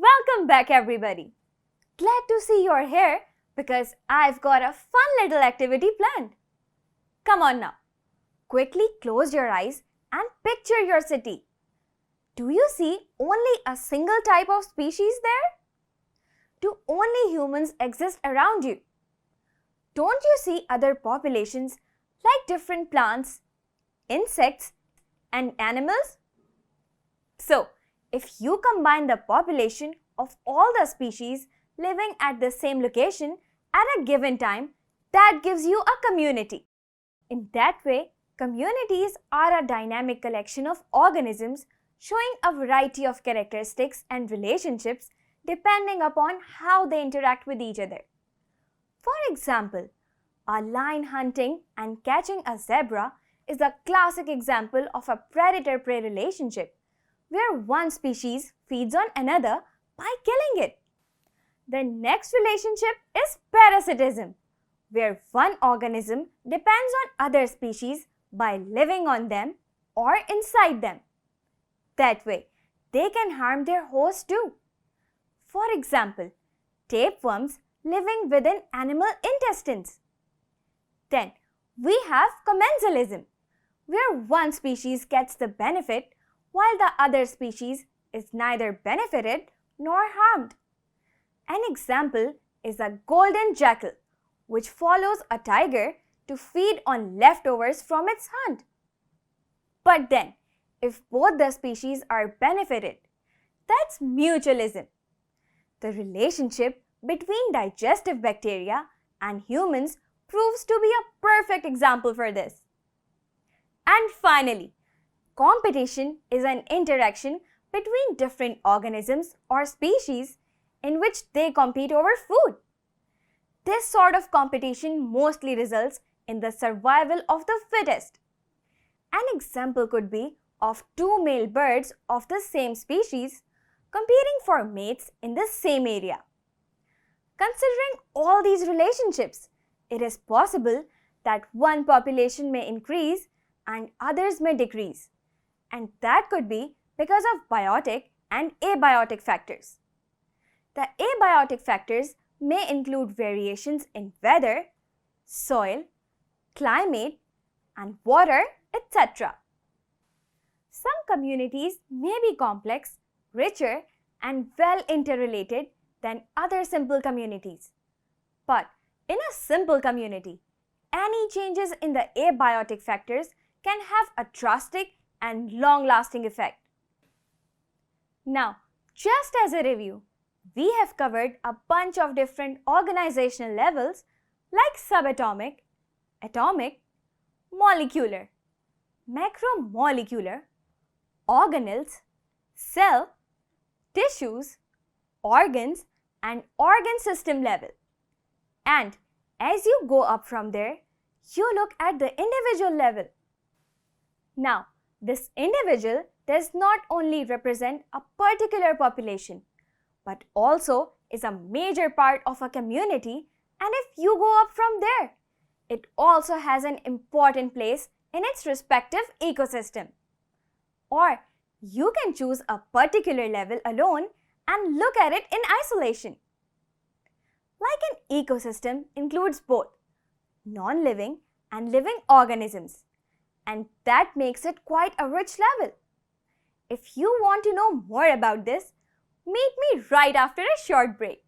Welcome back everybody. Glad to see you're here because I've got a fun little activity planned. Come on now. Quickly close your eyes and picture your city. Do you see only a single type of species there? Do only humans exist around you? Don't you see other populations like different plants, insects, and animals? So, if you combine the population of all the species living at the same location at a given time, that gives you a community. In that way, communities are a dynamic collection of organisms showing a variety of characteristics and relationships depending upon how they interact with each other. For example, a lion hunting and catching a zebra is a classic example of a predator-prey relationship, where one species feeds on another by killing it. The next relationship is parasitism, where one organism depends on other species by living on them or inside them. That way, they can harm their host too. For example, tapeworms living within animal intestines. Then, we have commensalism, where one species gets the benefit while the other species is neither benefited nor harmed. An example is a golden jackal, which follows a tiger to feed on leftovers from its hunt. But then, if both the species are benefited, that's mutualism. The relationship between digestive bacteria and humans proves to be a perfect example for this. And finally, competition is an interaction between different organisms or species in which they compete over food. This sort of competition mostly results in the survival of the fittest. An example could be of two male birds of the same species competing for mates in the same area. Considering all these relationships, it is possible that one population may increase and others may decrease. And that could be because of biotic and abiotic factors. The abiotic factors may include variations in weather, soil, climate, and water, etc. Some communities may be complex, richer, and well interrelated than other simple communities. But in a simple community, any changes in the abiotic factors can have a drastic and long-lasting effect. Now, just as a review, we have covered a bunch of different organizational levels like subatomic, atomic, molecular, macromolecular, organelles, cell, tissues, organs, and organ system level. And as you go up from there, you look at the individual level. Now, this individual does not only represent a particular population, but also is a major part of a community, and if you go up from there, it also has an important place in its respective ecosystem. Or you can choose a particular level alone and look at it in isolation. Like an ecosystem includes both non-living and living organisms, and that makes it quite a rich level. If you want to know more about this, meet me right after a short break.